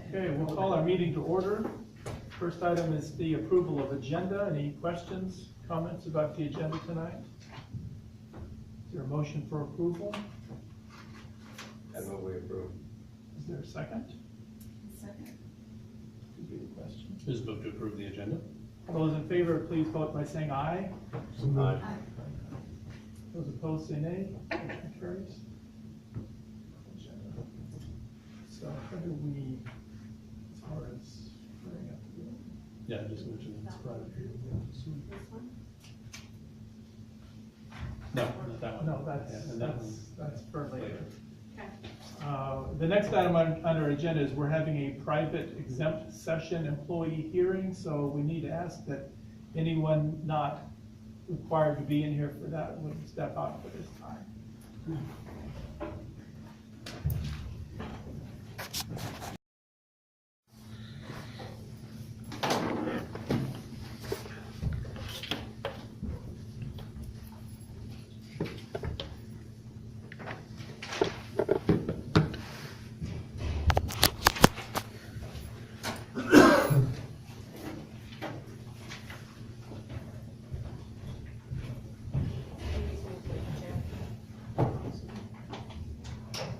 Okay, we'll call our meeting to order. First item is the approval of agenda. Any questions, comments about the agenda tonight? Is there a motion for approval? I move we approve. Is there a second? Second. Could be the question. Just move to approve the agenda. All those in favor, please vote by saying aye. Aye. Those opposed, say nay. Motion carries. So how do we, as far as putting up the bill? Yeah, just mention it's private. This one? No, not that one. No, that's, Yeah, and that one that's for later. Okay. The next item on our agenda is we're having a private exempt session employee hearing, so we need to ask that anyone not required to be in here for that would step out for this time.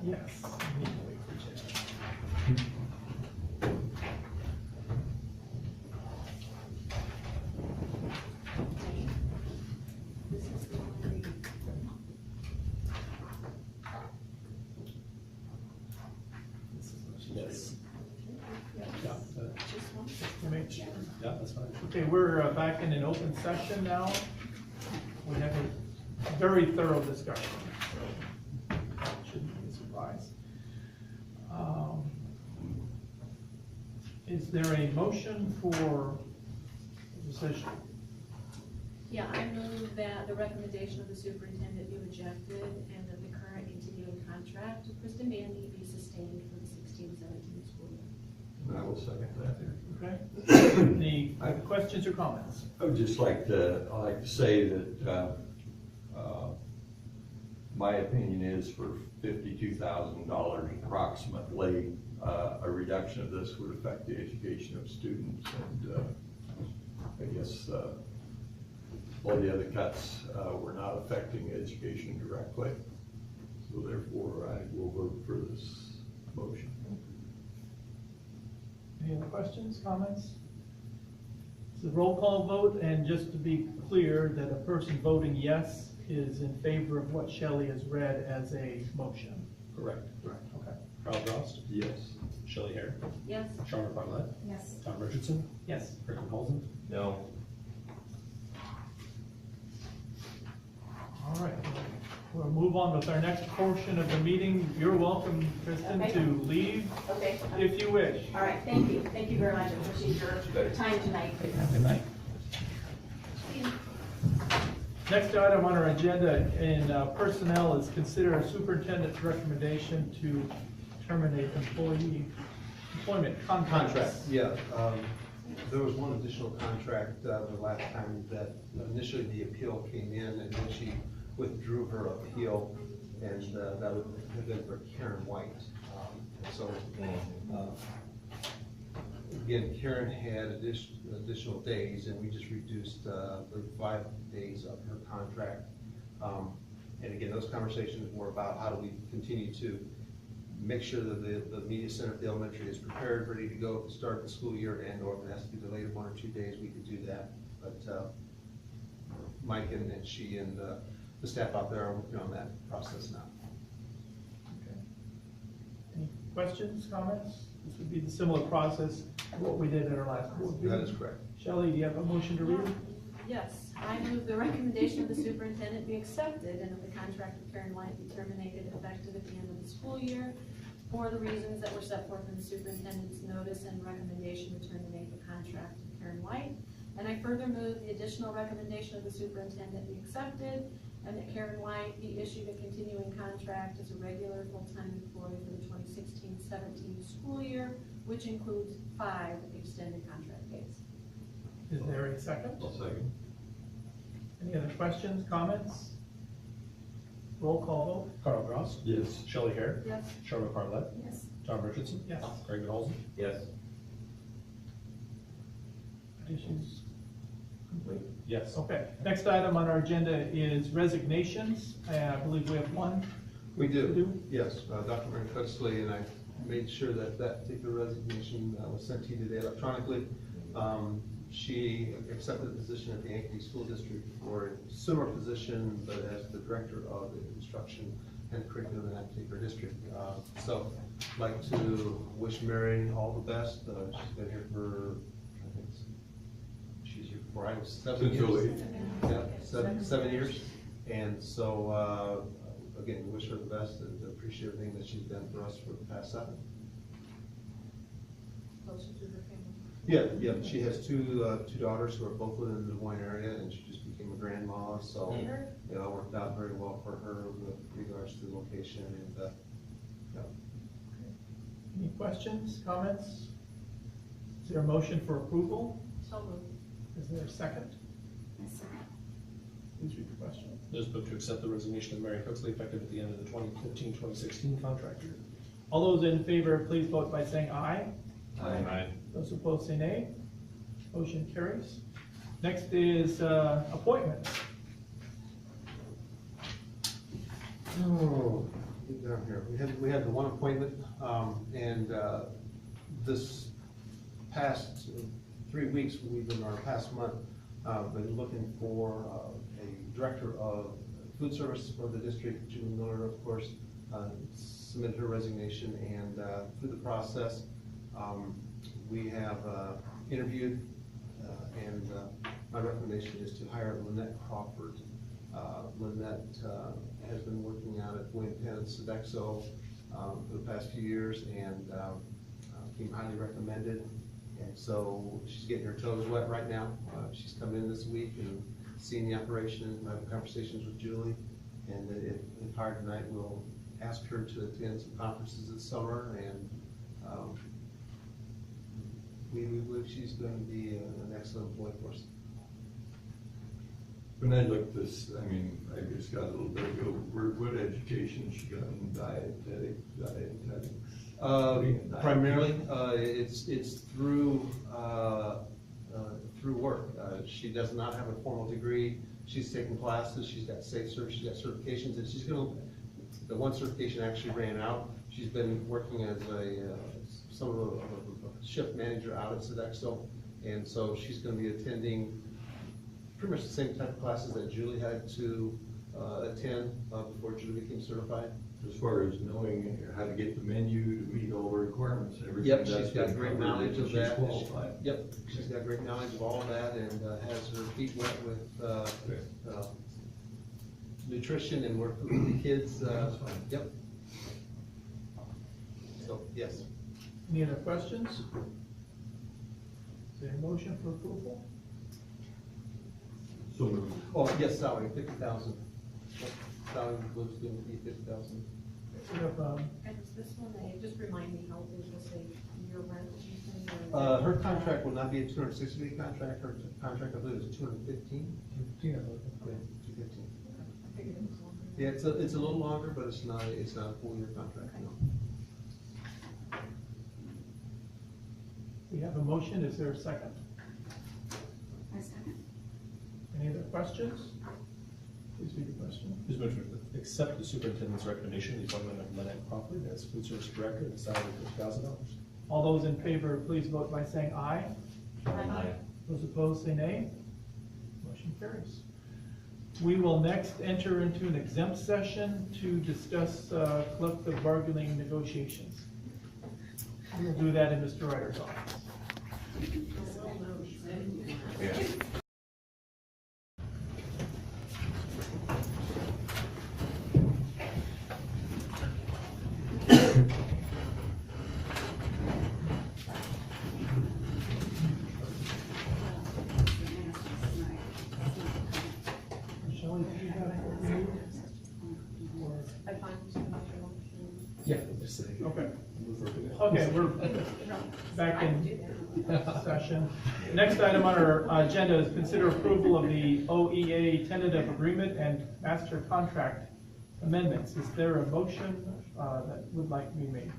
Yes. we need to wait for Chad. This is the one This is what she Yes. Yeah, This one? said. To make sure. yeah, that's fine. Okay, we're back in an open session now. We have a very thorough discussion, so that shouldn't be a surprise. Is there a motion for decision? Yeah, I move that the recommendation of the superintendent be rejected and that the current continuing contract of Kristen Bandy be sustained for the 16-17 school year. I will second that. Okay. Any questions or comments? I would just like to say that, my opinion is for $52,000 approximately, a reduction of this would affect the education of students, and, I guess, all the other cuts, were not affecting education directly. So therefore, I will vote for this motion. Any other questions, comments? It's a roll call vote, and just to be clear, that a person voting yes is in favor of what Shelley has read as a motion. Correct. Correct. Okay. Carl Frost, Yes. Shelley Hare, Yes? Sharma Bartlett, Yes. Tom Richardson, Yes. Rick Holzen. No. All right. We'll move on with our next portion of the meeting. You're welcome, Kristen, Okay. to leave Okay, if you wish. all right, thank you very much, I appreciate your time tonight. Good night. Next item on our agenda in personnel is consider a superintendent's recommendation to terminate employment contracts. Yeah, there was one additional contract, the last time that initially the appeal came in, and then she withdrew her appeal, and that would have been for Karen White. So, again, Karen had additional days, and we just reduced, the 5 days of her contract. And again, those conversations were about how do we continue to make sure that the media center at the elementary is prepared, ready to go to start the school year, and or if it has to be delayed 1 or 2 days, we could do that. But Mike and she and the staff out there are working on that process now. Okay. Any questions, comments? This would be the similar process to what we did at our last board meeting. That is correct. Shelley, do you have a motion to read? Yes, I move the recommendation of the superintendent be accepted and that the contract with Karen White be terminated effective at the end of the school year for the reasons that were set forth in the superintendent's notice and recommendation to terminate the contract with Karen White. And I further move the additional recommendation of the superintendent be accepted and that Karen White be issued a continuing contract as a regular full-time employee for the 2016-17 school year, which includes 5 extended contract days. Is there a second? I'll second. Any other questions, comments? Roll call Carl Frost, Yes. Shelley Hare, Yes. Sharma Bartlett, Yes. Tom Richardson? Yes. Craig Olson? Yes. Issues complete? Yes. Okay, next item on our agenda is resignations. I believe we have one. We To do, do? yes. Dr. Mary Cudsley and I made sure that that particular resignation was sent to you today electronically. She accepted a position at the Yankee School District for a similar position, but as the director of the instruction and curriculum in that particular district. So I'd like to wish Mary all the best. She's been here for, I think, she's here before I was 7 Since years. 08. Yeah, 7 years. And so, again, we wish her the best and appreciate everything that she's done for us for the past 7. Closer to her family. Yeah, she has two daughters who are both within the Des Moines area, and she just became a grandma, so it all worked out very well for her with regards to the location and, yeah. Any questions, comments? Is there a motion for approval? So moved. Is there a second? Please read the question. Just vote to accept the resignation of Mary Cooksley effective at the end of the 2015-2016 contract year. All those in favor, please vote by saying aye. Aye. Those opposed say nay. Motion carries. Next is appointments. Oh, get down here. We had the one appointment, and this past 3 weeks, our past month, been looking for a director of food service for the district. Julie Miller, of course, submitted her resignation, and through the process, we have interviewed, and my recommendation is to hire Lynette Crawford. Lynette has been working out at William Penn and Sodexo for the past few years, and became highly recommended. And so she's getting her toes wet right now. She's come in this week and seen the operation, and have conversations with Julie. And if hired tonight, we'll ask her to attend some conferences this summer, and we believe she's going to be an excellent employee for us. When I looked this, I mean, I just got a little bit ago, what education she got in dietetics? Primarily, it's through work. She does not have a formal degree. She's taken classes. She's got safe cert. She's got certifications, and she's going to. The one certification actually ran out. She's been working as a shift manager out at Sodexo, and so she's going to be attending pretty much the same type of classes that Julie had to attend before Julie became certified. As far as knowing how to get the menu to meet all the requirements and everything. Yep, that's she's got been great covered, knowledge and of she's that. qualified. Yep, she's got great knowledge of all of that, and has her feet wet with nutrition and work with the kids. That's fine. Yep. So, yes. Any other questions? Is there a motion for approval? So moved. Oh, yes, salary, 50,000. Yep, salary was going to be 50,000. We have, And is this one, just remind me how it was a year rent? Her contract will not be a 260-day contract. Her contract, I believe, is 215. Yeah, 215. I figured it was longer. Yeah, it's a little longer, but it's not a full year contract, no. we have a motion. Is there a second? I second. Any other questions? Please read the question. Please vote to accept the superintendent's recommendation, the appointment of Lynette Crawford as food service director at a salary of $50,000. All those in favor, please vote by saying aye. Aye. Those opposed say nay. Motion carries. We will next enter into an exempt session to discuss collective bargaining negotiations. We'll do that in Mr. Ryder's office. Yeah. Shelley, do you have what we need? Or- I find this one after lunch. Yeah, just say. Okay. Move over to that. Okay, we're back in session. Next item on our agenda is consider approval of the OEA tentative agreement and master contract amendments. Is there a motion that would like to be made?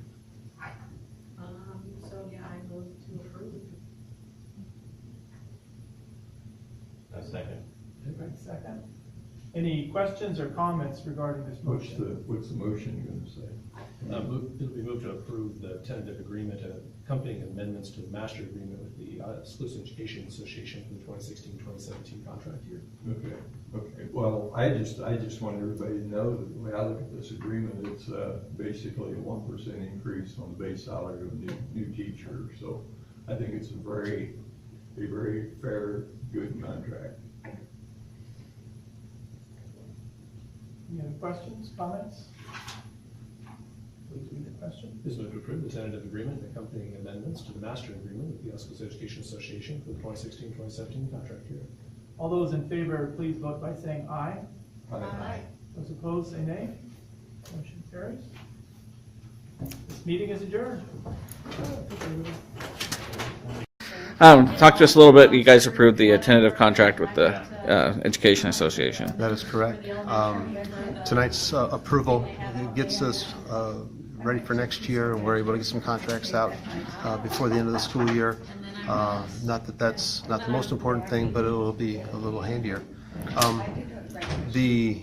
Any questions or comments regarding this motion? What's the motion gonna say? It'll be moved to approve the tentative agreement and accompanying amendments to the master agreement with the Oskaloosa Education Association for the 2016-2017 contract year. Okay. Well, I just want everybody to know that the way I look at this agreement, it's basically a 1% increase on the base salary of a new teacher. So I think it's a very fair, good contract. Any other questions, comments? Please read the question. Is moved to approve the tentative agreement and accompanying amendments to the master agreement with the Oskaloosa Education Association for the 2016-2017 contract year. All those in favor, please vote by saying aye. Aye. Those opposed, say nay. Motion carries. This meeting is adjourned. Talk to us a little bit. You guys approved the tentative contract with the Education Association. That is correct. Tonight's approval gets us ready for next year, and we're able to get some contracts out before the end of the school year. Not that that's not the most important thing, but it will be a little handier. The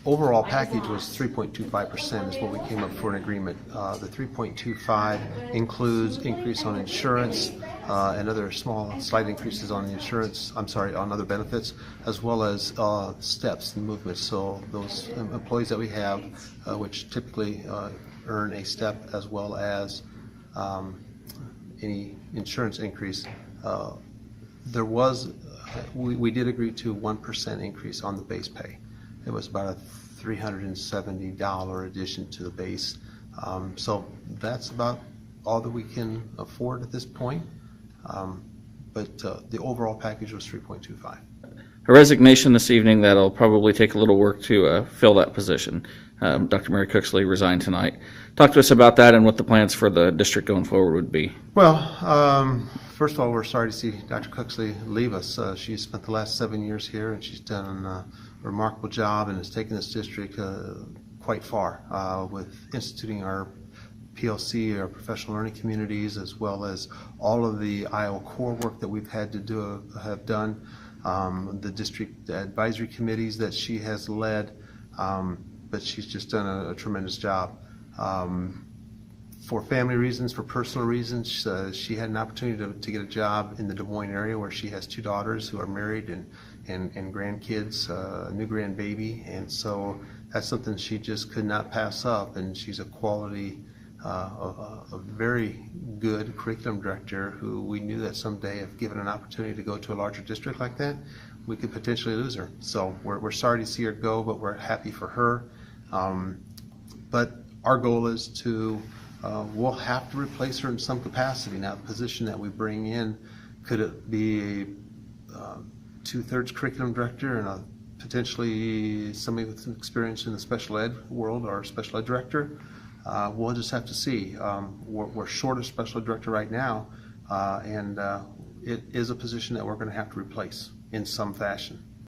overall package was 3.25% is what we came up for an agreement. The 3.25 includes increase on insurance and other small, slight increases on the insurance, on other benefits, as well as steps and movements. So those employees that we have, which typically earn a step as well as any insurance increase, we did agree to 1% increase on the base pay. It was about a $370 addition to the base. So that's about all that we can afford at this point. But the overall package was 3.25. A resignation this evening that'll probably take a little work to fill that position. Dr. Mary Cooksley resigned tonight. Talk to us about that and what the plans for the district going forward would be. Well, first of all, we're sorry to see Dr. Cooksley leave us. She's spent the last 7 years here, and she's done a remarkable job and has taken this district quite far with instituting our PLC, our professional learning communities, as well as all of the Iowa core work that we've had to have done, the district advisory committees that she has led, but she's just done a tremendous job. For family reasons, for personal reasons, she had an opportunity to get a job in the Des Moines area where she has 2 daughters who are married and grandkids, a new grandbaby, and so that's something she just could not pass up. And she's a quality, a very good curriculum director who we knew that someday, if given an opportunity to go to a larger district like that, we could potentially lose her. So we're sorry to see her go, but we're happy for her. But our goal is to, we'll have to replace her in some capacity. Now, the position that we bring in, could it be a 2/3 curriculum director and potentially somebody with some experience in the special ed world, or a special ed director? We'll just have to see. We're short of special ed director right now, and it is a position that we're going to have to replace in some fashion.